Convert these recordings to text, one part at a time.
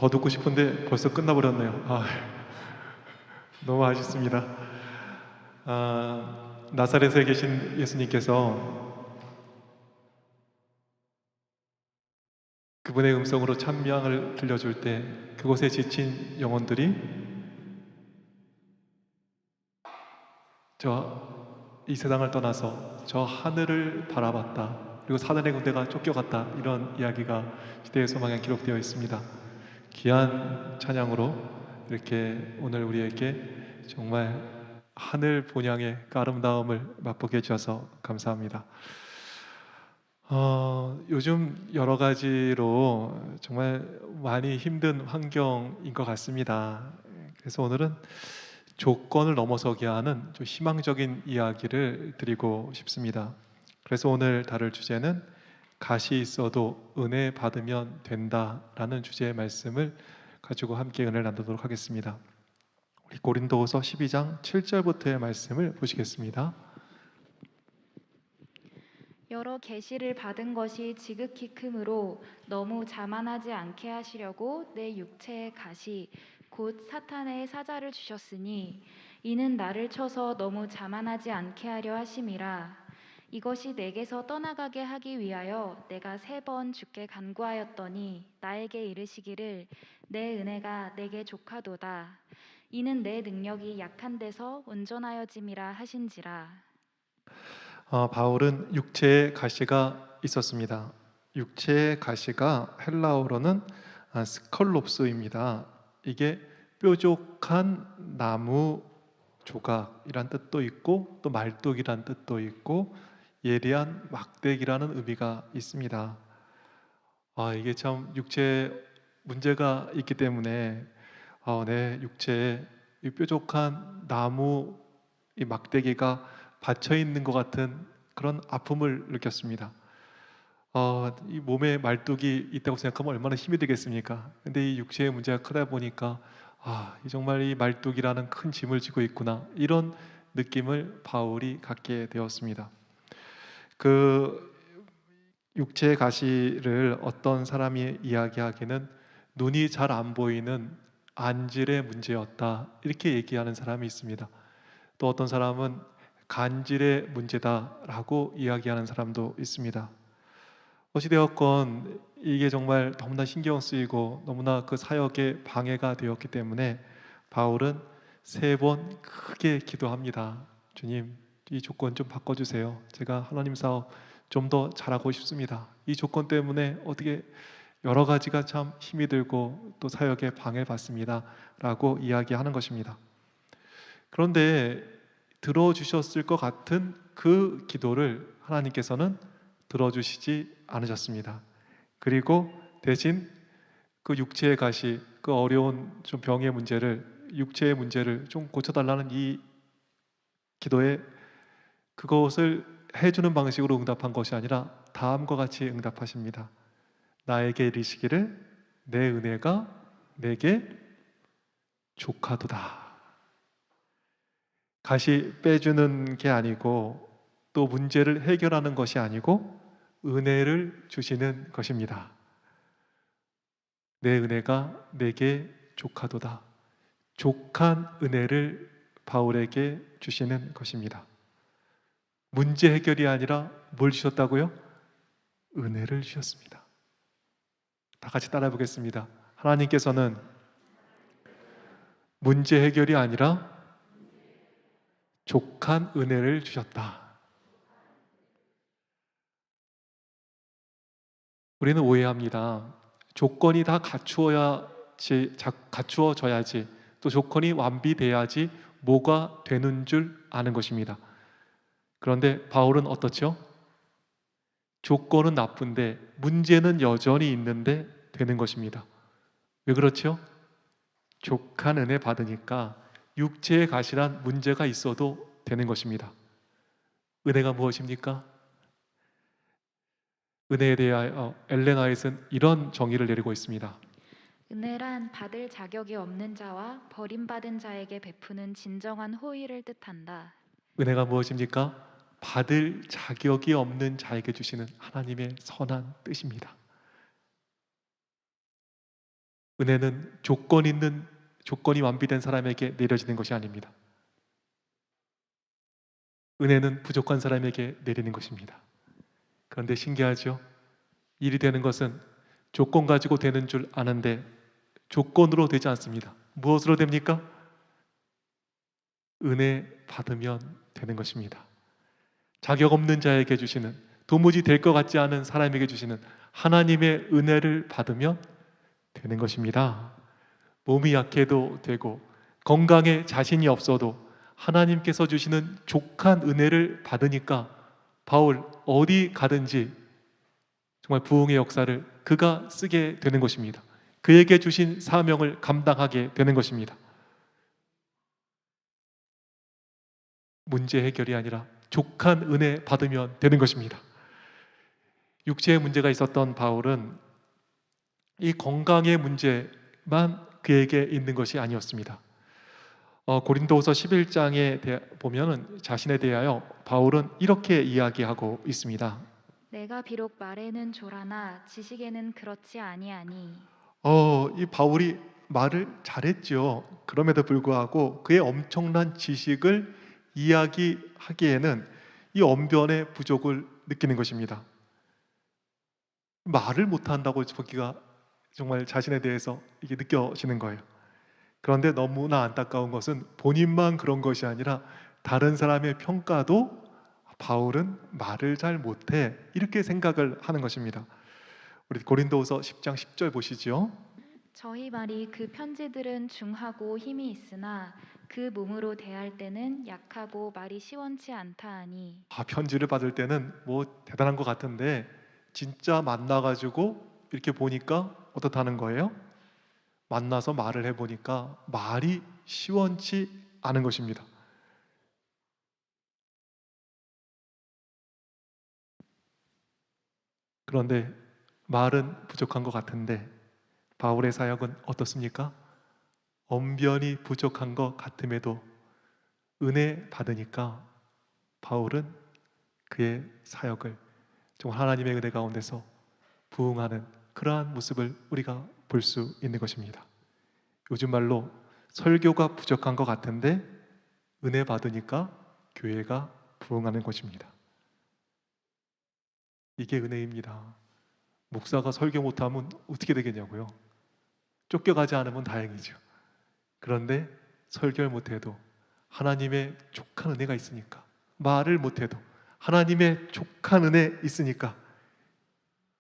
더 듣고 싶은데 벌써 끝나버렸네요. 너무 아쉽습니다. 나사렛에 계신 예수님께서 그분의 음성으로 찬양을 들려줄 때 그곳에 지친 영혼들이 이 세상을 떠나서 저 하늘을 바라봤다. 그리고 사단의 군대가 쫓겨갔다. 이런 이야기가 시대의 소망에 기록되어 있습니다. 귀한 찬양으로 이렇게 오늘 우리에게 정말 하늘 본향의 그 아름다움을 맛보게 해주셔서 감사합니다. 요즘 여러 가지로 정말 많이 힘든 환경인 것 같습니다. 그래서 오늘은 조건을 넘어서게 하는 좀 희망적인 이야기를 드리고 싶습니다. 그래서 오늘 다룰 주제는 가시 있어도 은혜 받으면 된다라는 주제의 말씀을 가지고 함께 은혜를 나누도록 하겠습니다. 우리 고린도후서 12장 7절부터의 말씀을 보시겠습니다. 여러 계시를 받은 것이 지극히 크므로 너무 자만하지 않게 하시려고 내 육체의 가시 곧 사탄의 사자를 주셨으니 이는 나를 쳐서 너무 자만하지 않게 하려 하심이라. 이것이 내게서 떠나가게 하기 위하여 내가 3번 주께 간구하였더니 나에게 이르시기를 내 은혜가 내게 족하도다. 이는 내 능력이 약한 데서 온전하여짐이라 하신지라. 바울은 육체의 가시가 있었습니다. 육체의 가시가 헬라어로는 스컬롭스입니다. 이게 뾰족한 나무 조각이란 뜻도 있고 또 말뚝이란 뜻도 있고 예리한 막대기라는 의미가 있습니다. 이게 참 육체에 문제가 있기 때문에 내 육체에 이 뾰족한 나무 이 막대기가 받쳐 있는 것 같은 그런 아픔을 느꼈습니다. 이 몸에 말뚝이 있다고 생각하면 얼마나 힘이 되겠습니까? 근데 이 육체의 문제가 크다 보니까 정말 이 말뚝이라는 큰 짐을 지고 있구나, 이런 느낌을 바울이 갖게 되었습니다. 그 육체의 가시를 어떤 사람이 이야기하기는 눈이 잘 안 보이는 안질의 문제였다, 이렇게 얘기하는 사람이 있습니다. 또 어떤 사람은 간질의 문제다라고 이야기하는 사람도 있습니다. 어찌되었건 이게 정말 너무나 신경 쓰이고 너무나 그 사역에 방해가 되었기 때문에 바울은 3번 크게 기도합니다. 주님, 이 조건 좀 바꿔주세요. 제가 하나님 사업 좀 더 잘하고 싶습니다. 이 조건 때문에 어떻게 여러 가지가 참 힘이 들고 또 사역에 방해받습니다 라고 이야기하는 것입니다. 그런데 들어주셨을 것 같은 그 기도를 하나님께서는 들어주시지 않으셨습니다. 그리고 대신 그 육체의 가시, 그 어려운 좀 병의 문제를, 육체의 문제를 좀 고쳐달라는 이 기도에 그것을 해주는 방식으로 응답한 것이 아니라 다음과 같이 응답하십니다. 나에게 이르시기를 내 은혜가 내게 족하도다. 가시 빼주는 게 아니고 또 문제를 해결하는 것이 아니고 은혜를 주시는 것입니다. 내 은혜가 내게 족하도다. 족한 은혜를 바울에게 주시는 것입니다. 문제 해결이 아니라 뭘 주셨다고요? 은혜를 주셨습니다. 다 같이 따라 보겠습니다. 하나님께서는 문제 해결이 아니라 족한 은혜를 주셨다. 우리는 오해합니다. 조건이 다 갖추어져야지, 또 조건이 완비돼야지 뭐가 되는 줄 아는 것입니다. 그런데 바울은 어떻죠? 조건은 나쁜데 문제는 여전히 있는데 되는 것입니다. 왜 그렇죠? 족한 은혜 받으니까 육체의 가시란 문제가 있어도 되는 것입니다. 은혜가 무엇입니까? 은혜에 대하여 엘렌 화이트는 이런 정의를 내리고 있습니다. 은혜란 받을 자격이 없는 자와 버림받은 자에게 베푸는 진정한 호의를 뜻한다. 은혜가 무엇입니까? 받을 자격이 없는 자에게 주시는 하나님의 선한 뜻입니다. 은혜는 조건이 완비된 사람에게 내려지는 것이 아닙니다. 은혜는 부족한 사람에게 내리는 것입니다. 그런데 신기하죠? 일이 되는 것은 조건 가지고 되는 줄 아는데 조건으로 되지 않습니다. 무엇으로 됩니까? 은혜 받으면 되는 것입니다. 자격 없는 자에게 주시는, 도무지 될 것 같지 않은 사람에게 주시는 하나님의 은혜를 받으면 되는 것입니다. 몸이 약해도 되고 건강에 자신이 없어도 하나님께서 주시는 족한 은혜를 받으니까 바울 어디 가든지 정말 부흥의 역사를 그가 쓰게 되는 것입니다. 그에게 주신 사명을 감당하게 되는 것입니다. 문제 해결이 아니라 족한 은혜 받으면 되는 것입니다. 육체에 문제가 있었던 바울은 이 건강의 문제만 그에게 있는 것이 아니었습니다. 고린도후서 11장에 보면은 자신에 대하여 바울은 이렇게 이야기하고 있습니다. 내가 비록 말에는 조라나 지식에는 그렇지 아니하니. 이 바울이 말을 잘했죠. 그럼에도 불구하고 그의 엄청난 지식을 이야기하기에는 이 언변의 부족을 느끼는 것입니다. 말을 못한다고 보기가 정말 자신에 대해서 이게 느껴지는 거예요. 그런데 너무나 안타까운 것은 본인만 그런 것이 아니라 다른 사람의 평가도 바울은 말을 잘 못해 이렇게 생각을 하는 것입니다. 우리 고린도후서 10장 10절 보시죠. 저희 말이 그 편지들은 중하고 힘이 있으나 그 몸으로 대할 때는 약하고 말이 시원치 않다 하니. 편지를 받을 때는 뭐 대단한 것 같은데 진짜 만나가지고 이렇게 보니까 어떻다는 거예요? 만나서 말을 해보니까 말이 시원치 않은 것입니다. 그런데 말은 부족한 것 같은데 바울의 사역은 어떻습니까? 언변이 부족한 것 같음에도 은혜 받으니까 바울은 그의 사역을 정말 하나님의 은혜 가운데서 부응하는 그러한 모습을 우리가 볼 수 있는 것입니다. 요즘 말로 설교가 부족한 것 같은데 은혜 받으니까 교회가 부응하는 것입니다. 이게 은혜입니다. 목사가 설교 못하면 어떻게 되겠냐고요? 쫓겨가지 않으면 다행이죠. 그런데 설교를 못해도 하나님의 족한 은혜가 있으니까, 말을 못해도 하나님의 족한 은혜 있으니까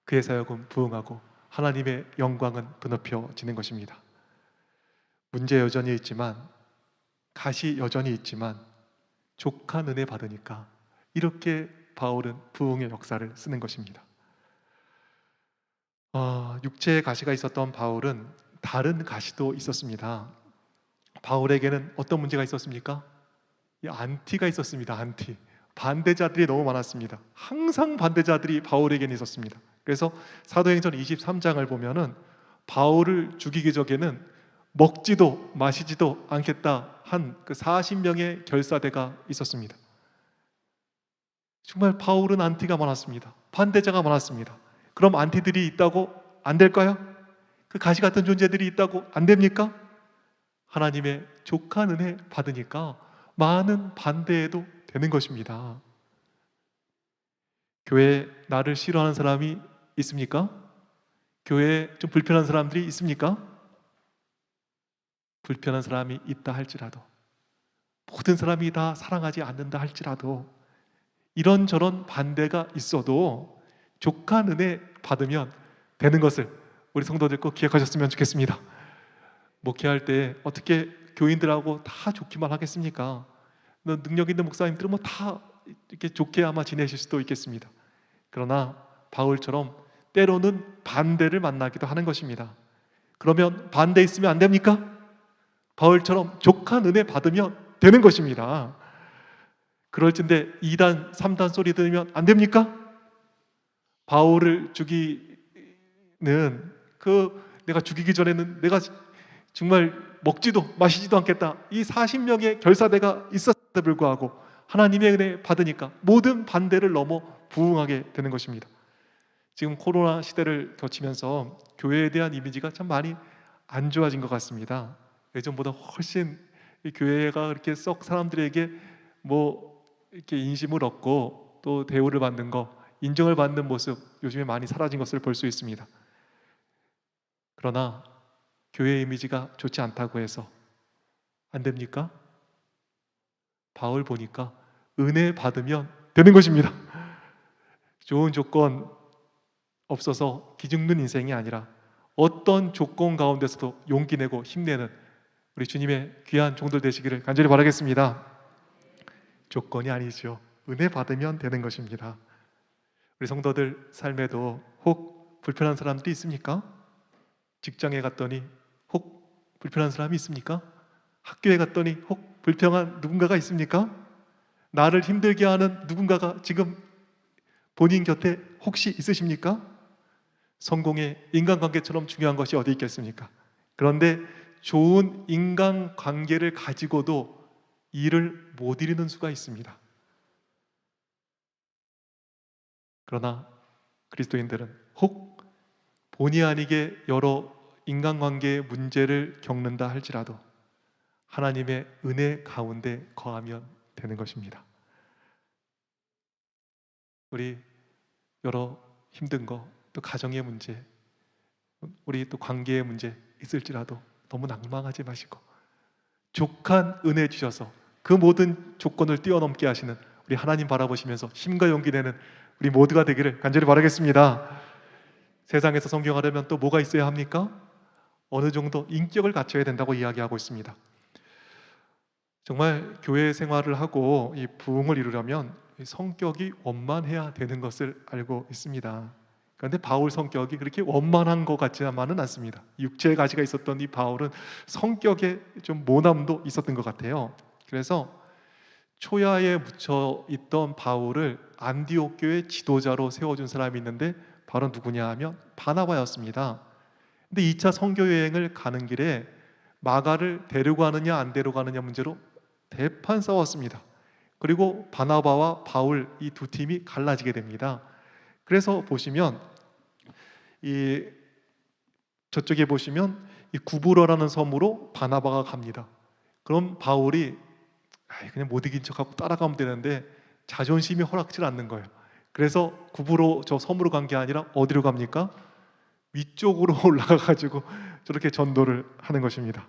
그의 사역은 부응하고 하나님의 영광은 드높여지는 것입니다. 문제 여전히 있지만, 갓이 여전히 있지만 족한 은혜 받으니까 이렇게 바울은 부흥의 역사를 쓰는 것입니다. 육체의 가시가 있었던 바울은 다른 가시도 있었습니다. 바울에게는 어떤 문제가 있었습니까? 안티가 있었습니다. 안티. 반대자들이 너무 많았습니다. 항상 반대자들이 바울에게는 있었습니다. 그래서 사도행전 23장을 보면은 바울을 죽이기 전에는 먹지도 마시지도 않겠다 한 그 40명의 결사대가 있었습니다. 정말 바울은 안티가 많았습니다. 반대자가 많았습니다. 그럼 안티들이 있다고 안 될까요? 그 가시 같은 존재들이 있다고 안 됩니까? 하나님의 족한 은혜 받으니까 많은 반대해도 되는 것입니다. 교회에 나를 싫어하는 사람이 있습니까? 교회에 좀 불편한 사람들이 있습니까? 불편한 사람이 있다 할지라도, 모든 사람이 다 사랑하지 않는다 할지라도, 이런저런 반대가 있어도 족한 은혜 받으면 되는 것을 우리 성도들 꼭 기억하셨으면 좋겠습니다. 목회할 때 어떻게 교인들하고 다 좋기만 하겠습니까? 능력 있는 목사님들은 뭐 다 이렇게 좋게 아마 지내실 수도 있겠습니다. 그러나 바울처럼 때로는 반대를 만나기도 하는 것입니다. 그러면 반대 있으면 안 됩니까? 바울처럼 족한 은혜 받으면 되는 것입니다. 그럴 텐데 2단, 3단 소리 들으면 안 됩니까? 바울을 죽이는 내가 죽이기 전에는 내가 정말 먹지도 마시지도 않겠다. 이 40명의 결사대가 있었음에도 불구하고 하나님의 은혜 받으니까 모든 반대를 넘어 부응하게 되는 것입니다. 지금 코로나 시대를 거치면서 교회에 대한 이미지가 참 많이 안 좋아진 것 같습니다. 예전보다 훨씬 이 교회가 그렇게 썩 사람들에게 뭐 이렇게 인심을 얻고 또 대우를 받는 거, 인정을 받는 모습 요즘에 많이 사라진 것을 볼 수 있습니다. 그러나 교회 이미지가 좋지 않다고 해서 안 됩니까? 바울 보니까 은혜 받으면 되는 것입니다. 좋은 조건 없어서 기죽는 인생이 아니라 어떤 조건 가운데서도 용기 내고 힘내는 우리 주님의 귀한 종들 되시기를 간절히 바라겠습니다. 조건이 아니죠. 은혜 받으면 되는 것입니다. 우리 성도들 삶에도 혹 불편한 사람도 있습니까? 직장에 갔더니 혹 불편한 사람이 있습니까? 학교에 갔더니 혹 불평한 누군가가 있습니까? 나를 힘들게 하는 누군가가 지금 본인 곁에 혹시 있으십니까? 성공의 인간관계처럼 중요한 것이 어디 있겠습니까? 그런데 좋은 인간관계를 가지고도 일을 못 이루는 수가 있습니다. 그러나 그리스도인들은 혹 본의 아니게 여러 인간관계의 문제를 겪는다 할지라도 하나님의 은혜 가운데 거하면 되는 것입니다. 우리 여러 힘든 거, 또 가정의 문제, 우리 또 관계의 문제 있을지라도 너무 낭망하지 마시고 족한 은혜 주셔서 그 모든 조건을 뛰어넘게 하시는 우리 하나님 바라보시면서 힘과 용기 내는 우리 모두가 되기를 간절히 바라겠습니다. 세상에서 성공하려면 또 뭐가 있어야 합니까? 어느 정도 인격을 갖춰야 된다고 이야기하고 있습니다. 정말 교회 생활을 하고 이 부흥을 이루려면 성격이 원만해야 되는 것을 알고 있습니다. 그런데 바울 성격이 그렇게 원만한 것 같지만은 않습니다. 육체의 가시가 있었던 이 바울은 성격에 좀 모남도 있었던 것 같아요. 그래서 초야에 묻혀 있던 바울을 안디옥 교회 지도자로 세워준 사람이 있는데 바로 누구냐 하면 바나바였습니다. 근데 2차 선교 여행을 가는 길에 마가를 데려가느냐 안 데려가느냐 문제로 대판 싸웠습니다. 그리고 바나바와 바울 이 두 팀이 갈라지게 됩니다. 그래서 보시면 이 저쪽에 보시면 이 구브로라는 섬으로 바나바가 갑니다. 그럼 바울이 그냥 못 이긴 척하고 따라가면 되는데 자존심이 허락치 않는 거예요. 그래서 구브로 저 섬으로 간 게 아니라 어디로 갑니까? 위쪽으로 올라가가지고 저렇게 전도를 하는 것입니다.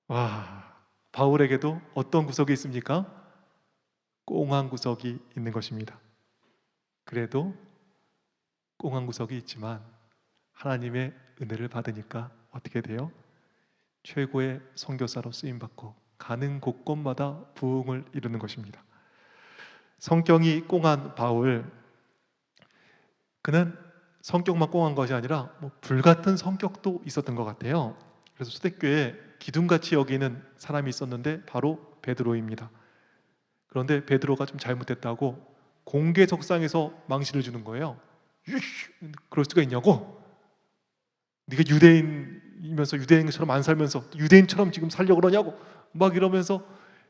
와, 바울에게도 어떤 구석이 있습니까? 꽁한 구석이 있는 것입니다. 그래도 꽁한 구석이 있지만 하나님의 은혜를 받으니까 어떻게 돼요? 최고의 선교사로 쓰임받고 가는 곳곳마다 부흥을 이루는 것입니다. 성격이 꽁한 바울, 그는 성격만 꽁한 것이 아니라 불같은 성격도 있었던 것 같아요. 그래서 초대교회에 기둥같이 여기는 사람이 있었는데 바로 베드로입니다. 그런데 베드로가 좀 잘못했다고 공개석상에서 망신을 주는 거예요. 그럴 수가 있냐고? 네가 유대인이면서 유대인처럼 안 살면서 유대인처럼 지금 살려고 그러냐고 막 이러면서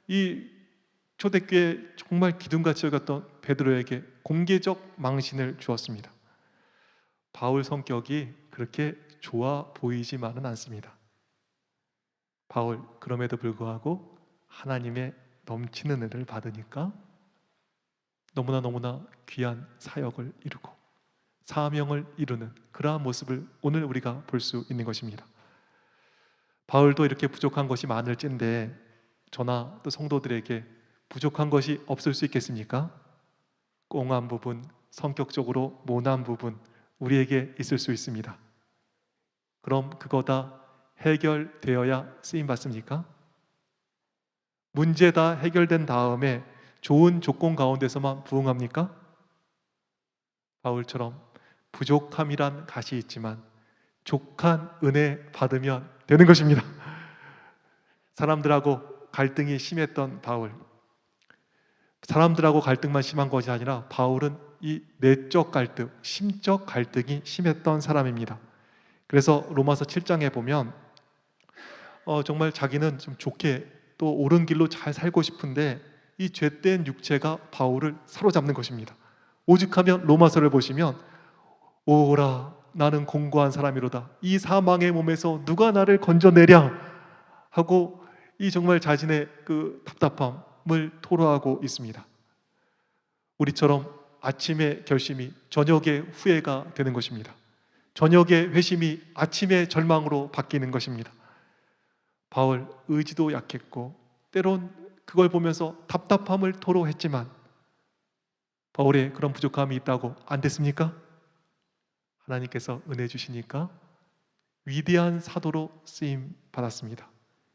이 초대교회 정말 기둥같이 여겼던 베드로에게 공개적 망신을 주었습니다. 바울 성격이 그렇게 좋아 보이지만은 않습니다. 바울 그럼에도 불구하고 하나님의 넘치는 은혜를 받으니까 너무나 귀한 사역을 이루고 사명을 이루는 그러한 모습을 오늘 우리가 볼 수 있는 것입니다. 바울도 이렇게 부족한 것이 많을진데 저나 또 성도들에게 부족한 것이 없을 수 있겠습니까? 꽁한 부분, 성격적으로 모난 부분 우리에게 있을 수 있습니다. 그럼 그거 다 해결되어야 쓰임 받습니까? 문제 다 해결된 다음에 좋은 조건 가운데서만 부흥합니까? 바울처럼 부족함이란 갓이 있지만 족한 은혜 받으면 되는 것입니다. 사람들하고 갈등이 심했던 바울, 사람들하고 갈등만 심한 것이 아니라 바울은 이 내적 갈등, 심적 갈등이 심했던 사람입니다. 그래서 로마서 7장에 보면 정말 자기는 좀 좋게 또 옳은 길로 잘 살고 싶은데 이 죄된 육체가 바울을 사로잡는 것입니다. 오죽하면 로마서를 보시면 오라 나는 공고한 사람이로다. 이 사망의 몸에서 누가 나를 건져내랴 하고 이 정말 자신의 그 답답함을 토로하고 있습니다. 우리처럼 아침의 결심이 저녁의 후회가 되는 것입니다. 저녁의 회심이 아침의 절망으로 바뀌는 것입니다. 바울 의지도 약했고 때론 그걸 보면서 답답함을 토로했지만 바울의 그런 부족함이 있다고 안 됐습니까? 하나님께서 은혜 주시니까 위대한 사도로 쓰임 받았습니다.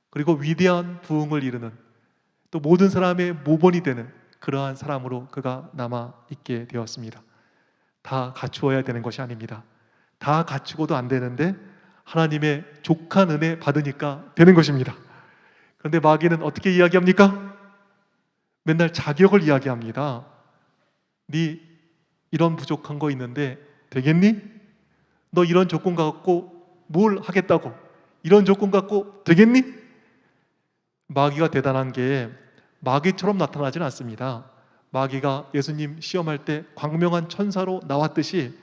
그리고 위대한 부흥을 이루는 또 모든 사람의 모본이 되는 그러한 사람으로 그가 남아 있게 되었습니다. 다 갖추어야 되는 것이 아닙니다. 다 갖추고도 안 되는데 하나님의 족한 은혜 받으니까 되는 것입니다. 그런데 마귀는 어떻게 이야기합니까? 맨날 자격을 이야기합니다. 네 이런 부족한 거 있는데 되겠니? 너 이런 조건 갖고 뭘 하겠다고? 이런 조건 갖고 되겠니? 마귀가 대단한 게 마귀처럼 나타나지는 않습니다. 마귀가 예수님 시험할 때 광명한 천사로 나왔듯이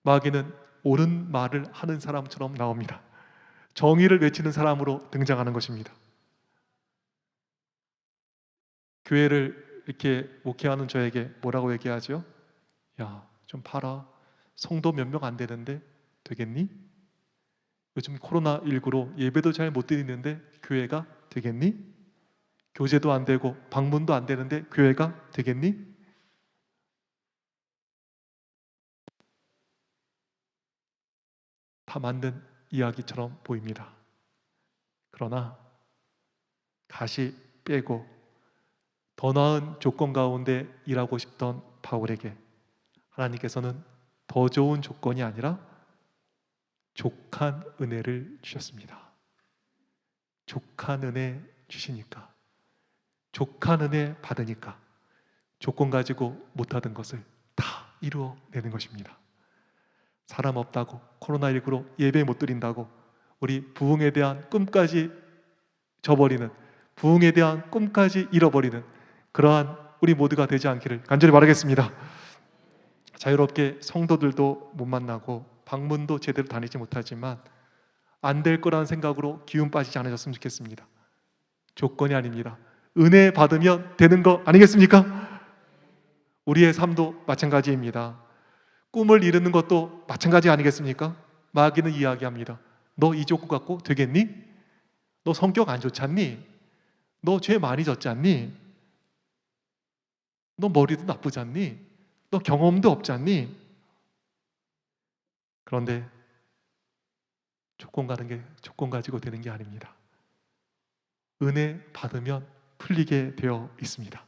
마귀는 옳은 말을 하는 사람처럼 나옵니다. 정의를 외치는 사람으로 등장하는 것입니다. 교회를 이렇게 목회하는 저에게 뭐라고 얘기하죠? 야, 좀 봐라. 성도 몇 명 안 되는데 되겠니? 요즘 코로나19로 예배도 잘 못 드리는데 교회가 되겠니? 교제도 안 되고 방문도 안 되는데 교회가 되겠니? 다 맞는 이야기처럼 보입니다. 그러나 다시 빼고 더 나은 조건 가운데 일하고 싶던 바울에게 하나님께서는 더 좋은 조건이 아니라 족한 은혜를 주셨습니다. 족한 은혜 주시니까, 족한 은혜 받으니까 조건 가지고 못하던 것을 다 이루어내는 것입니다. 사람 없다고, 코로나19로 예배 못 드린다고 우리 부흥에 대한 꿈까지 저버리는, 부흥에 대한 꿈까지 잃어버리는 그러한 우리 모두가 되지 않기를 간절히 바라겠습니다. 자유롭게 성도들도 못 만나고 방문도 제대로 다니지 못하지만 안 될 거라는 생각으로 기운 빠지지 않으셨으면 좋겠습니다. 조건이 아닙니다. 은혜 받으면 되는 거 아니겠습니까? 우리의 삶도 마찬가지입니다. 꿈을 이루는 것도 마찬가지 아니겠습니까? 마귀는 이야기합니다. 너 이 조건 갖고 되겠니? 너 성격 안 좋지 않니? 너 죄 많이 졌지 않니? 너 머리도 나쁘지 않니? 너 경험도 없지 않니? 그런데 조건 가지고 되는 게 아닙니다. 은혜 받으면 풀리게 되어 있습니다.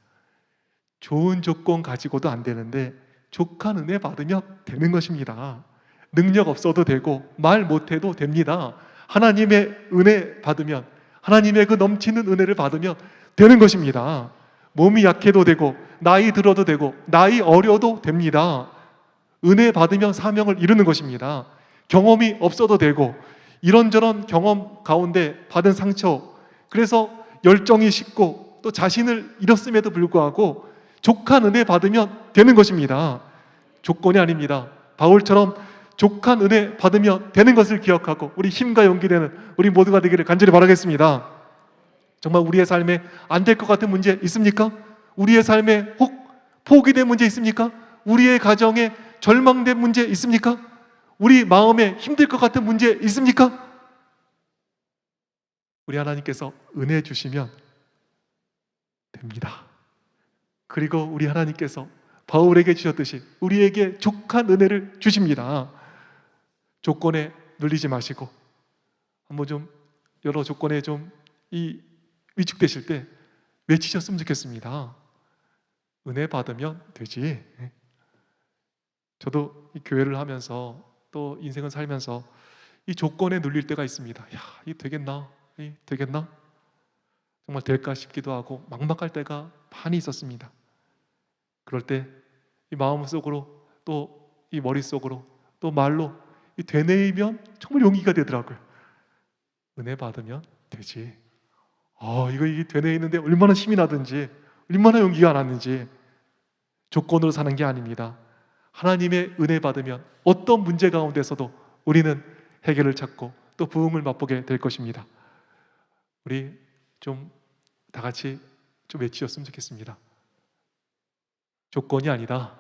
좋은 조건 가지고도 안 되는데 족한 은혜 받으면 되는 것입니다. 능력 없어도 되고 말 못해도 됩니다. 하나님의 은혜 받으면, 하나님의 그 넘치는 은혜를 받으면 되는 것입니다. 몸이 약해도 되고 나이 들어도 되고 나이 어려도 됩니다. 은혜 받으면 사명을 이루는 것입니다. 경험이 없어도 되고 이런저런 경험 가운데 받은 상처, 그래서 열정이 식고 또 자신을 잃었음에도 불구하고 족한 은혜 받으면 되는 것입니다. 조건이 아닙니다. 바울처럼 족한 은혜 받으면 되는 것을 기억하고 우리 힘과 용기 되는 우리 모두가 되기를 간절히 바라겠습니다. 정말 우리의 삶에 안 될 것 같은 문제 있습니까? 우리의 삶에 혹 포기된 문제 있습니까? 우리의 가정에 절망된 문제 있습니까? 우리 마음에 힘들 것 같은 문제 있습니까? 우리 하나님께서 은혜 주시면 됩니다. 그리고 우리 하나님께서 바울에게 주셨듯이 우리에게 족한 은혜를 주십니다. 조건에 눌리지 마시고 한번 좀 여러 조건에 좀 위축되실 때 외치셨으면 좋겠습니다. 은혜 받으면 되지. 저도 이 교회를 하면서 또 인생을 살면서 이 조건에 눌릴 때가 있습니다. 야, 이 되겠나? 이 되겠나? 정말 될까 싶기도 하고 막막할 때가 많이 있었습니다. 그럴 때 이 마음속으로 또 이 머릿속으로 또 말로 이 되뇌이면 정말 용기가 되더라고요. 은혜 받으면 되지. 이거 되뇌이는데 얼마나 힘이 나든지 얼마나 용기가 났는지. 조건으로 사는 게 아닙니다. 하나님의 은혜 받으면 어떤 문제 가운데서도 우리는 해결을 찾고 또 부흥을 맛보게 될 것입니다. 우리 좀 다 같이 좀 외치셨으면 좋겠습니다. 조건이 아니라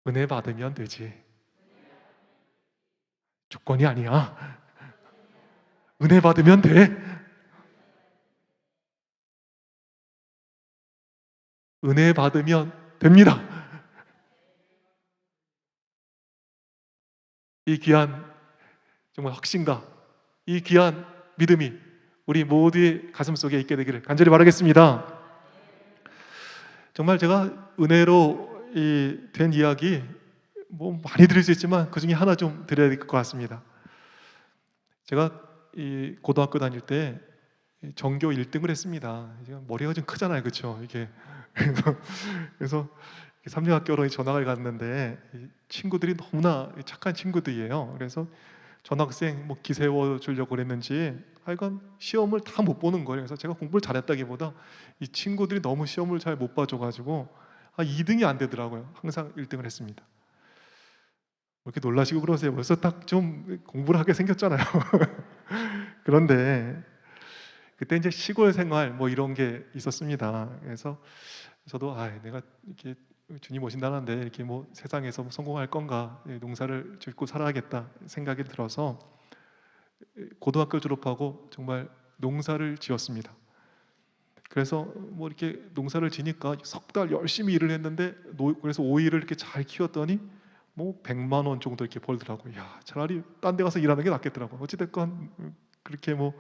은혜 받으면 되지. 조건이 아니야. 은혜 받으면 돼. 은혜 받으면 됩니다. 이 귀한 정말 확신과 이 귀한 믿음이 우리 모두의 가슴 속에 있게 되기를 간절히 바라겠습니다. 정말 제가 은혜로 된 이야기 뭐 많이 드릴 수 있지만 그 중에 하나 좀 드려야 될 것 같습니다. 제가 이 고등학교 다닐 때 전교 1등을 했습니다. 제가 머리가 좀 크잖아요, 그렇죠? 이게 그래서 3류학교로 전학을 갔는데 친구들이 너무나 착한 친구들이에요. 그래서 전학생 뭐 기세워 주려고 그랬는지 하여간 시험을 다 못 보는 거예요. 그래서 제가 공부를 잘했다기보다 이 친구들이 너무 시험을 잘 못 봐줘가지고 2등이 안 되더라고요. 항상 1등을 했습니다. 왜 이렇게 놀라시고 그러세요? 벌써 딱 좀 공부를 하게 생겼잖아요. 그런데 그때 이제 시골 생활 뭐 이런 게 있었습니다. 그래서 저도 내가 이렇게 주님 오신다는데 이렇게 뭐 세상에서 성공할 건가, 농사를 짓고 살아야겠다 생각이 들어서 고등학교 졸업하고 정말 농사를 지었습니다. 그래서 뭐 이렇게 농사를 지니까 석 달 열심히 일을 했는데 그래서 오이를 이렇게 잘 키웠더니 뭐 100만 원 정도 이렇게 벌더라고요. 야, 차라리 딴 데 가서 일하는 게 낫겠더라고요. 어찌됐건 그렇게 뭐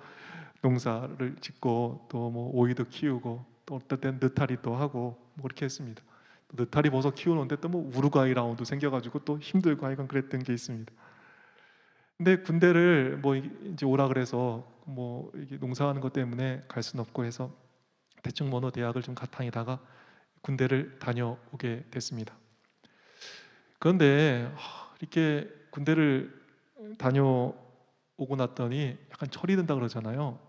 농사를 짓고 또 뭐 오이도 키우고 또 어떨 땐 느타리도 하고 뭐 그렇게 했습니다. 또 느타리 버섯 키우는데 또 뭐 우루과이 라운드 생겨가지고 또 힘들고 하여간 그랬던 게 있습니다. 근데 군대를 뭐 이제 오라 그래서 뭐 이게 농사하는 것 때문에 갈 수는 없고 해서 대충 뭐 어느 대학을 좀 다니다가 군대를 다녀오게 됐습니다. 그런데 이렇게 군대를 다녀오고 났더니 약간 철이 든다 그러잖아요.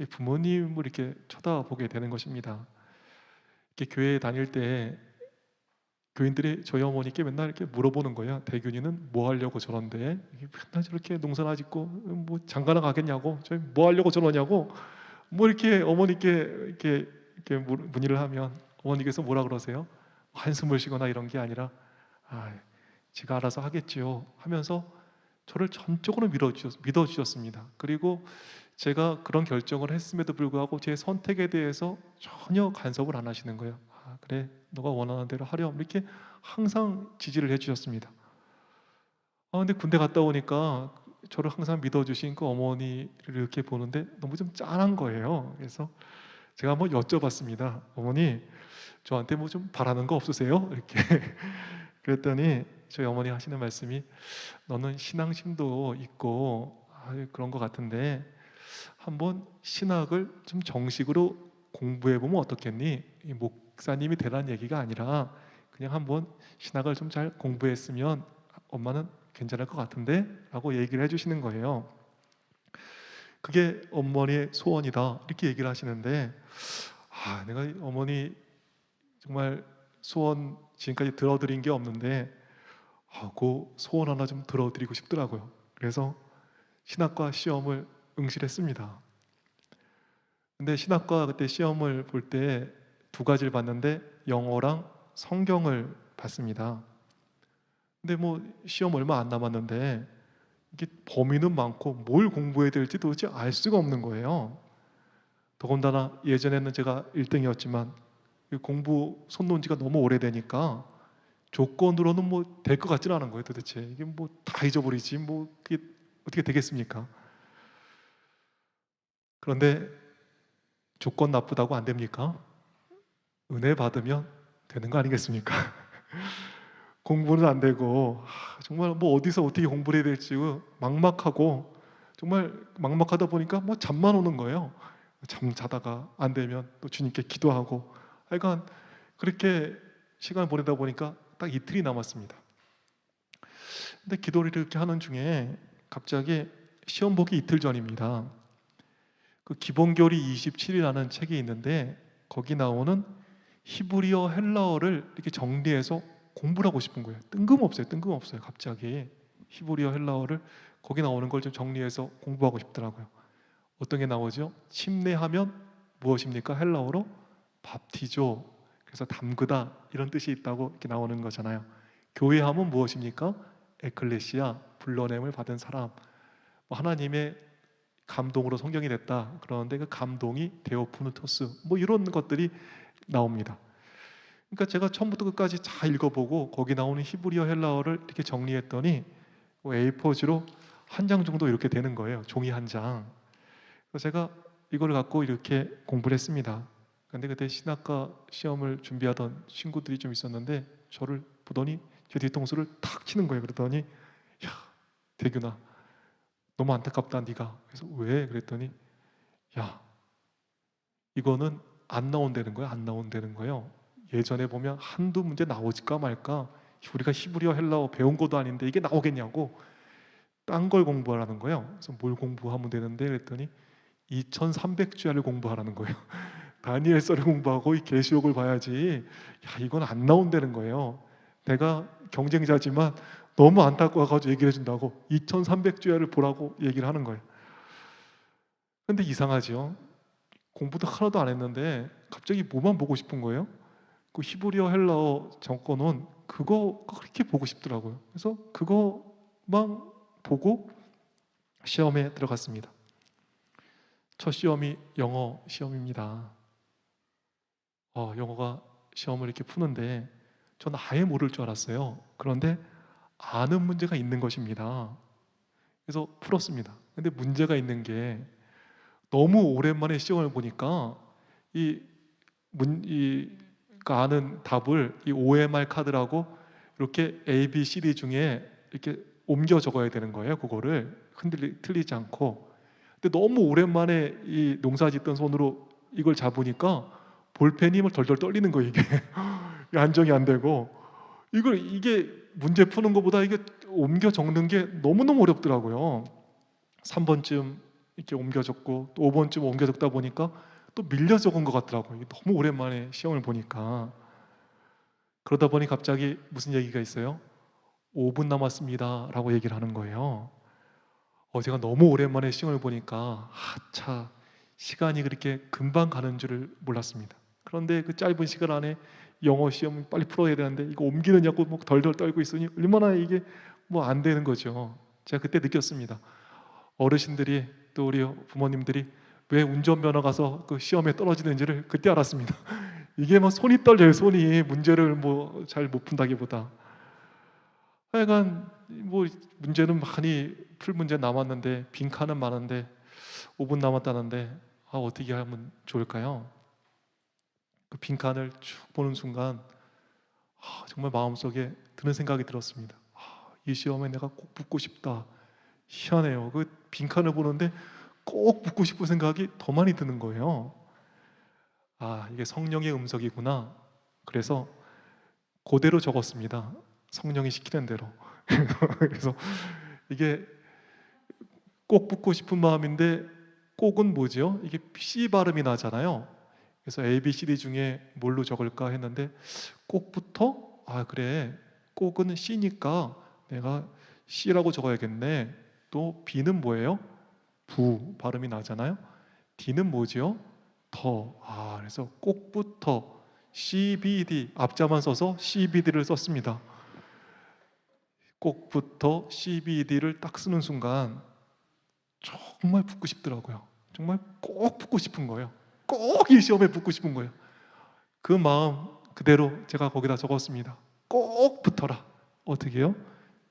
부모님을 이렇게 쳐다보게 되는 것입니다. 이렇게 교회에 다닐 때 교인들이 저희 어머니께 맨날 이렇게 물어보는 거예요. 대균이는 뭐 하려고 저런데 맨날 저렇게 농사나 짓고 뭐 장가나 가겠냐고, 저희 뭐 하려고 저러냐고, 뭐 이렇게 어머니께 이렇게 문의를 하면 어머니께서 뭐라 그러세요? 한숨을 쉬거나 이런 게 아니라 지가 알아서 하겠지요 하면서 저를 전적으로 믿어주셨습니다. 그리고 제가 그런 결정을 했음에도 불구하고 제 선택에 대해서 전혀 간섭을 안 하시는 거예요. 그래, 너가 원하는 대로 하렴, 이렇게 항상 지지를 해주셨습니다. 근데 군대 갔다 오니까 저를 항상 믿어주신 그 어머니를 이렇게 보는데 너무 좀 짠한 거예요. 그래서 제가 한번 여쭤봤습니다. 어머니, 저한테 뭐 좀 바라는 거 없으세요? 이렇게 그랬더니 저희 어머니 하시는 말씀이, 너는 신앙심도 있고 그런 것 같은데 한번 신학을 좀 정식으로 공부해 보면 어떻겠니? 이 목사님이 되라는 얘기가 아니라 그냥 한번 신학을 좀 잘 공부했으면 엄마는 괜찮을 것 같은데? 라고 얘기를 해주시는 거예요. 그게 어머니의 소원이다 이렇게 얘기를 하시는데 내가 어머니 정말 소원 지금까지 들어드린 게 없는데 그 소원 하나 좀 들어드리고 싶더라고요. 그래서 신학과 시험을 응시했습니다. 근데 신학과 그때 시험을 볼 때 두 가지를 봤는데 영어랑 성경을 봤습니다. 근데 뭐 시험 얼마 안 남았는데 이게 범위는 많고 뭘 공부해야 될지 도대체 알 수가 없는 거예요. 더군다나 예전에는 제가 1등이었지만 공부 손 놓은 지가 너무 오래되니까 조건으로는 뭐 될 것 같지는 않은 거예요. 도대체 이게 뭐 다 잊어버리지 뭐 그게 어떻게 되겠습니까? 그런데 조건 나쁘다고 안 됩니까? 은혜 받으면 되는 거 아니겠습니까? 공부는 안 되고 정말 뭐 어디서 어떻게 공부를 해야 될지 막막하고 정말 막막하다 보니까 뭐 잠만 오는 거예요. 잠 자다가 안 되면 또 주님께 기도하고 하여간 그렇게 시간을 보내다 보니까 딱 이틀이 남았습니다. 근데 기도를 이렇게 하는 중에 갑자기 시험 보기 이틀 전입니다. 그 기본교리 27이라는 책이 있는데 거기 나오는 히브리어 헬라어를 이렇게 정리해서 공부를 하고 싶은 거예요. 뜬금없어요. 갑자기 히브리어 헬라어를 거기 나오는 걸 좀 정리해서 공부하고 싶더라고요. 어떤 게 나오죠? 침례하면 무엇입니까? 헬라어로 밥티조. 그래서 담그다 이런 뜻이 있다고 이렇게 나오는 거잖아요. 교회하면 무엇입니까? 에클레시아, 불러냄을 받은 사람. 뭐 하나님의 감동으로 성경이 됐다. 그러는데 그 감동이 데오프누토스 뭐 이런 것들이 나옵니다. 그러니까 제가 처음부터 끝까지 잘 읽어보고 거기 나오는 히브리어 헬라어를 이렇게 정리했더니 A4지로 한 장 정도 이렇게 되는 거예요. 종이 한 장. 그래서 제가 이걸 갖고 이렇게 공부를 했습니다. 근데 그때 신학과 시험을 준비하던 친구들이 좀 있었는데 저를 보더니 제 뒤통수를 탁 치는 거예요. 그러더니 야, 대균아, 너무 안타깝다 네가. 그래서 왜? 그랬더니 야, 이거는 안 나온다는 거야. 안 나온다는 거예요. 예전에 보면 한두 문제 나오지까 말까. 우리가 히브리어 헬라어 배운 것도 아닌데 이게 나오겠냐고 딴 걸 공부하라는 거예요. 그래서 뭘 공부하면 되는데 그랬더니 2300주야를 공부하라는 거예요. 다니엘서를 공부하고 이 계시록을 봐야지. 야, 이건 안 나온다는 거예요. 내가 경쟁자지만 너무 안타까워가지고 얘기를 해준다고 2300주야를 보라고 얘기를 하는 거예요. 근데 이상하죠. 공부도 하나도 안 했는데 갑자기 뭐만 보고 싶은 거예요? 그 히브리어 헬라어 정권은 그거 그렇게 보고 싶더라고요. 그래서 그거만 보고 시험에 들어갔습니다. 첫 시험이 영어 시험입니다. 영어가 시험을 이렇게 푸는데 저는 아예 모를 줄 알았어요. 그런데 아는 문제가 있는 것입니다. 그래서 풀었습니다. 근데 문제가 있는 게 너무 오랜만에 시험을 보니까 그 아는 답을 이 OMR 카드라고 이렇게 A, B, C, D 중에 이렇게 옮겨 적어야 되는 거예요. 그거를 틀리지 않고. 근데 너무 오랜만에 이 농사 짓던 손으로 이걸 잡으니까 볼펜이 힘을 덜덜 떨리는 거예요. 이게 안정이 안 되고 이게 문제 푸는 것보다 이게 옮겨 적는 게 너무너무 어렵더라고요. 3번쯤 이렇게 옮겨 적고 또 5번쯤 옮겨 적다 보니까 또 밀려 적은 것 같더라고요. 너무 오랜만에 시험을 보니까. 그러다 보니 갑자기 무슨 얘기가 있어요? 5분 남았습니다 라고 얘기를 하는 거예요. 제가 너무 오랜만에 시험을 보니까 차 시간이 그렇게 금방 가는 줄을 몰랐습니다. 그런데 그 짧은 시간 안에 영어 시험 빨리 풀어야 되는데 이거 옮기느냐고 뭐 덜덜 떨고 있으니 얼마나 이게 뭐 안 되는 거죠. 제가 그때 느꼈습니다. 어르신들이 또 우리 부모님들이 왜 운전면허 가서 그 시험에 떨어지는지를 그때 알았습니다. 이게 뭐 손이 떨려요. 손이 문제를 뭐 잘 못 푼다기보다. 하여간 뭐 문제는 많이 풀 문제 남았는데 빈칸은 많은데 5분 남았다는데 어떻게 하면 좋을까요? 그 빈칸을 쭉 보는 순간 정말 마음속에 드는 생각이 들었습니다. 이 시험에 내가 꼭 붙고 싶다. 희한해요. 그 빈칸을 보는데 꼭 붙고 싶은 생각이 더 많이 드는 거예요. 이게 성령의 음성이구나. 그래서 그대로 적었습니다. 성령이 시키는 대로. 그래서 이게 꼭 붙고 싶은 마음인데 꼭은 뭐죠? 이게 C 발음이 나잖아요. 그래서 A, B, C, D 중에 뭘로 적을까 했는데 꼭부터 그래 꼭은 C니까 내가 C라고 적어야겠네. 또 B는 뭐예요? 부 발음이 나잖아요. D는 뭐죠? 더. 그래서 꼭부터 CBD 앞자만 써서 CBD를 썼습니다. 꼭부터 CBD를 딱 쓰는 순간 정말 붙고 싶더라고요. 정말 꼭 붙고 싶은 거예요. 꼭 이 시험에 붙고 싶은 거예요. 그 마음 그대로 제가 거기다 적었습니다. 꼭 붙어라. 어떻게 해요?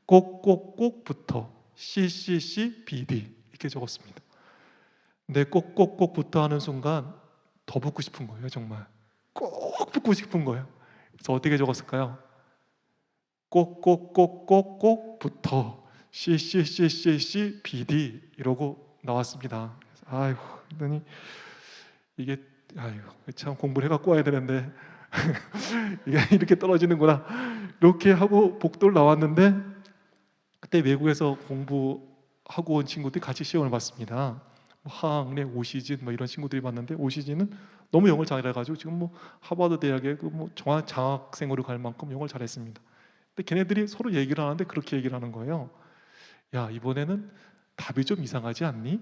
꼭꼭꼭 붙어. CCCBD 이렇게 적었습니다. 근데 꼭꼭꼭 붙어 하는 순간 더 붙고 싶은 거예요. 정말 꼭 붙고 싶은 거예요. 그래서 어떻게 적었을까요? 꼭꼭꼭꼭꼭 붙어 CCCCCBD 이러고 나왔습니다. 아이고, 그러더니 이게 참 공부를 해갖고 와야 되는데 이게 이렇게 떨어지는구나 이렇게 하고 복도를 나왔는데 그때 외국에서 공부하고 온 친구들이 같이 시험을 봤습니다. 하학내 오시진 뭐 이런 친구들이 봤는데 오시진은 너무 영어를 잘해가지고 지금 뭐 하버드 대학에 그 뭐 장학생으로 갈 만큼 영어를 잘했습니다. 근데 걔네들이 서로 얘기를 하는데 그렇게 얘기를 하는 거예요. 야, 이번에는 답이 좀 이상하지 않니?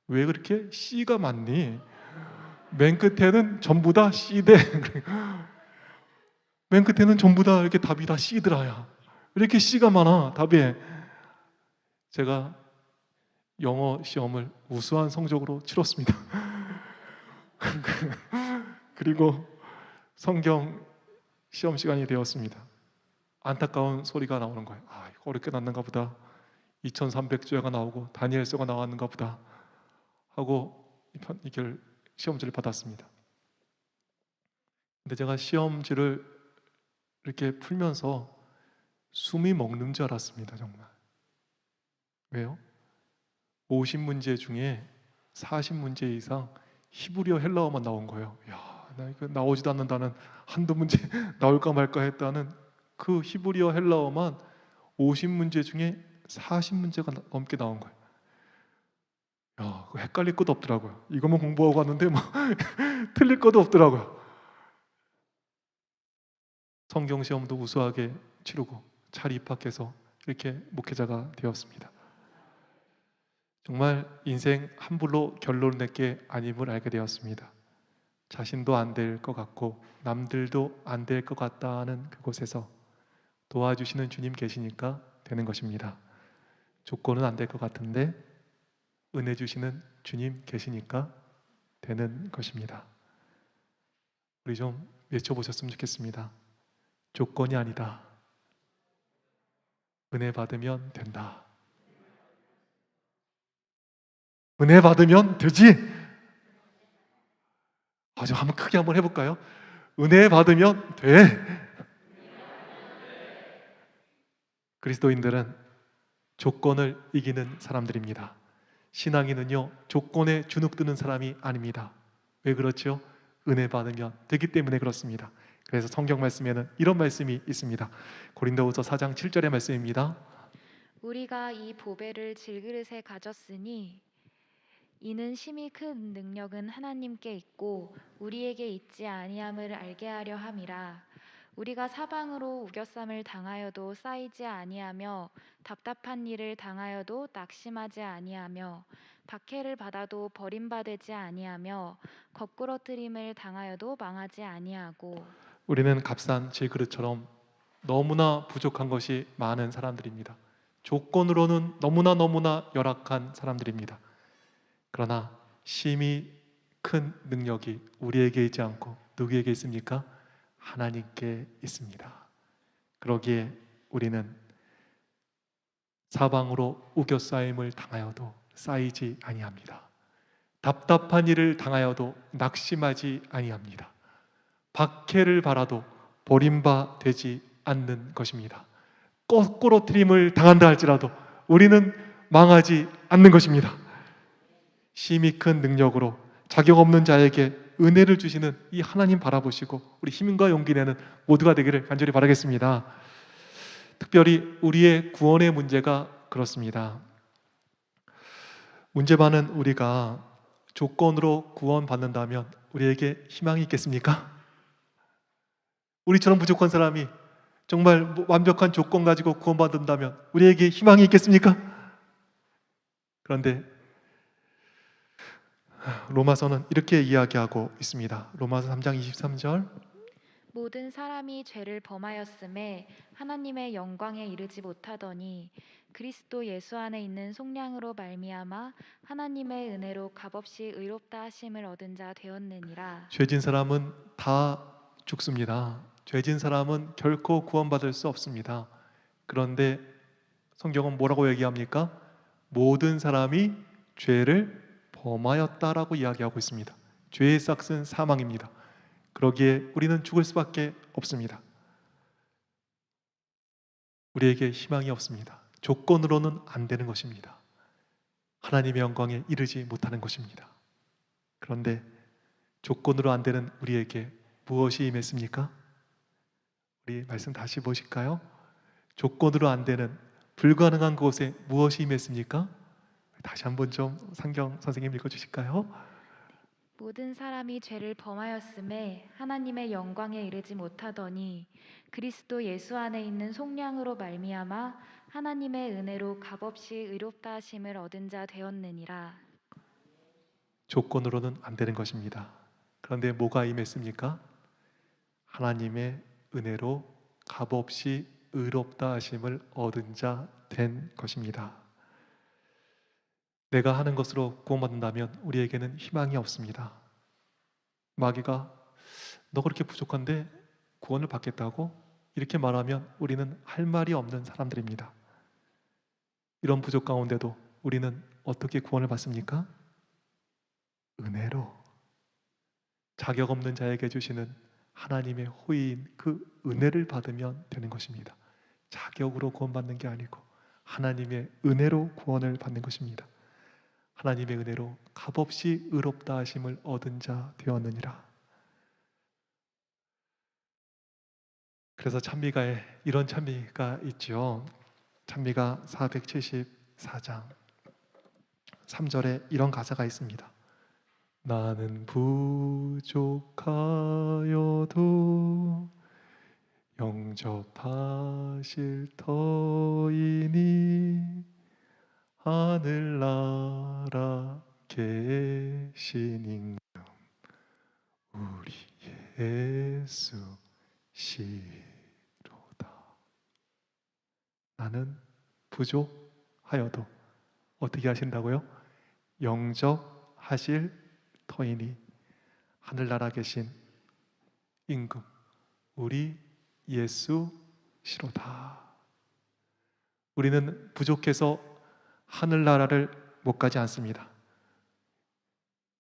왜 그렇게 C가 많니? 맨 끝에는 전부 다 C대. 맨 끝에는 전부 다 이렇게 답이 다 C더라야. 왜 이렇게 C가 많아 답에. 제가 영어 시험을 우수한 성적으로 치렀습니다. 그리고 성경 시험 시간이 되었습니다. 안타까운 소리가 나오는 거예요. 아, 이거 어렵게 났는가 보다. 2300조가 나오고 다니엘서가 나왔는가 보다 하고 이걸 시험지를 받았습니다. 근데 제가 시험지를 이렇게 풀면서 숨이 먹는 줄 알았습니다. 정말. 왜요? 50문제 중에 40문제 이상 히브리어 헬라어만 나온 거예요. 야, 나 이거 나오지도 않는다는, 한두 문제 나올까 말까 했다는 그 히브리어 헬라어만 50문제 중에 40문제가 넘게 나온 거예요. 야, 그거 헷갈릴 것도 없더라고요. 이것만 공부하고 갔는데 뭐 틀릴 것도 없더라고요. 성경 시험도 우수하게 치르고 잘 입학해서 이렇게 목회자가 되었습니다. 정말 인생 함부로 결론 낼게 아님을 알게 되었습니다. 자신도 안 될 것 같고 남들도 안 될 것 같다는 그곳에서 도와주시는 주님 계시니까 되는 것입니다. 조건은 안 될 것 같은데 은혜 주시는 주님 계시니까 되는 것입니다. 우리 좀 외쳐보셨으면 좋겠습니다. 조건이 아니다. 은혜 받으면 된다. 은혜 받으면 되지. 아주 한번 크게 한번 해볼까요? 은혜 받으면 돼. 그리스도인들은 조건을 이기는 사람들입니다. 신앙인은요, 조건에 주눅드는 사람이 아닙니다. 왜 그렇죠? 은혜 받으면 되기 때문에 그렇습니다. 그래서 성경 말씀에는 이런 말씀이 있습니다. 고린도후서 4장 7절의 말씀입니다. 우리가 이 보배를 질그릇에 가졌으니 이는 심히 큰 능력은 하나님께 있고 우리에게 있지 아니함을 알게 하려 함이라. 우리가 사방으로 우겨쌈을 당하여도 쌓이지 아니하며 답답한 일을 당하여도 낙심하지 아니하며 박해를 받아도 버림받지 아니하며 거꾸러뜨림을 당하여도 망하지 아니하고. 우리는 값싼 질그릇처럼 너무나 부족한 것이 많은 사람들입니다. 조건으로는 너무나 열악한 사람들입니다. 그러나 심히 큰 능력이 우리에게 있지 않고 누구에게 있습니까? 하나님께 있습니다. 그러기에 우리는 사방으로 우겨싸임을 당하여도 쌓이지 아니합니다. 답답한 일을 당하여도 낙심하지 아니합니다. 박해를 받아도 버림받지 않는 것입니다. 거꾸로 트림을 당한다 할지라도 우리는 망하지 않는 것입니다. 심히 큰 능력으로 자격 없는 자에게 은혜를 주시는 이 하나님 바라보시고 우리 힘과 용기 내는 모두가 되기를 간절히 바라겠습니다. 특별히 우리의 구원의 문제가 그렇습니다. 문제 많은 우리가 조건으로 구원받는다면 우리에게 희망이 있겠습니까? 우리처럼 부족한 사람이 정말 완벽한 조건 가지고 구원받는다면 우리에게 희망이 있겠습니까? 그런데 로마서는 이렇게 이야기하고 있습니다. 로마서 3장 23절. 모든 사람이 죄를 범하였음에 하나님의 영광에 이르지 못하더니 그리스도 예수 안에 있는 속량으로 말미암아 하나님의 은혜로 값없이 의롭다 하심을 얻은 자 되었느니라. 죄진 사람은 다 죽습니다. 죄진 사람은 결코 구원받을 수 없습니다. 그런데 성경은 뭐라고 얘기합니까? 모든 사람이 죄를 범하였다라고 이야기하고 있습니다. 죄의 삭은 사망입니다. 그러기에 우리는 죽을 수밖에 없습니다. 우리에게 희망이 없습니다. 조건으로는 안 되는 것입니다. 하나님의 영광에 이르지 못하는 것입니다. 그런데 조건으로 안 되는 우리에게 무엇이 임했습니까? 우리 말씀 다시 보실까요? 조건으로 안 되는 불가능한 곳에 무엇이 임했습니까? 다시 한번 좀 성경 선생님 읽어주실까요? 모든 사람이 죄를 범하였음에 하나님의 영광에 이르지 못하더니 그리스도 예수 안에 있는 속량으로 말미암아 하나님의 은혜로 값없이 의롭다 하심을 얻은 자 되었느니라. 조건으로는 안 되는 것입니다. 그런데 뭐가 임했습니까? 하나님의 은혜로 값없이 의롭다 하심을 얻은 자 된 것입니다. 내가 하는 것으로 구원받는다면 우리에게는 희망이 없습니다. 마귀가 너 그렇게 부족한데 구원을 받겠다고? 이렇게 말하면 우리는 할 말이 없는 사람들입니다. 이런 부족 가운데도 우리는 어떻게 구원을 받습니까? 은혜로. 자격 없는 자에게 주시는 하나님의 호의인 그 은혜를 받으면 되는 것입니다. 자격으로 구원받는 게 아니고 하나님의 은혜로 구원을 받는 것입니다. 하나님의 은혜로 값없이 의롭다 하심을 얻은 자 되었느니라. 그래서 찬미가에 이런 찬미가 있죠. 찬미가 474장 3절에 이런 가사가 있습니다. 나는 부족하여도 영접하실 터이니 하늘나라 계신 임금 우리 예수 시로다. 나는 부족하여도 어떻게 하신다고요? 영접하실 터이니 하늘나라 계신 임금 우리 예수 시로다. 우리는 부족해서 하늘나라를 못 가지 않습니다.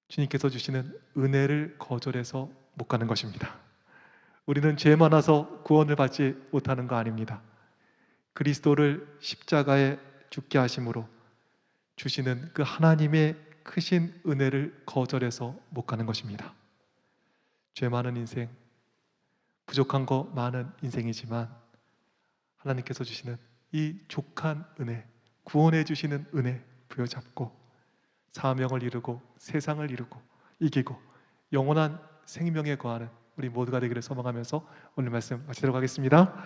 주님께서 주시는 은혜를 거절해서 못 가는 것입니다. 우리는 죄 많아서 구원을 받지 못하는 거 아닙니다. 그리스도를 십자가에 죽게 하심으로 주시는 그 하나님의 크신 은혜를 거절해서 못 가는 것입니다. 죄 많은 인생, 부족한 거 많은 인생이지만 하나님께서 주시는 이 족한 은혜, 구원해 주시는 은혜 부여잡고 사명을 이루고 세상을 이루고 이기고 영원한 생명에 거하는 우리 모두가 되기를 소망하면서 오늘 말씀 마치도록 하겠습니다.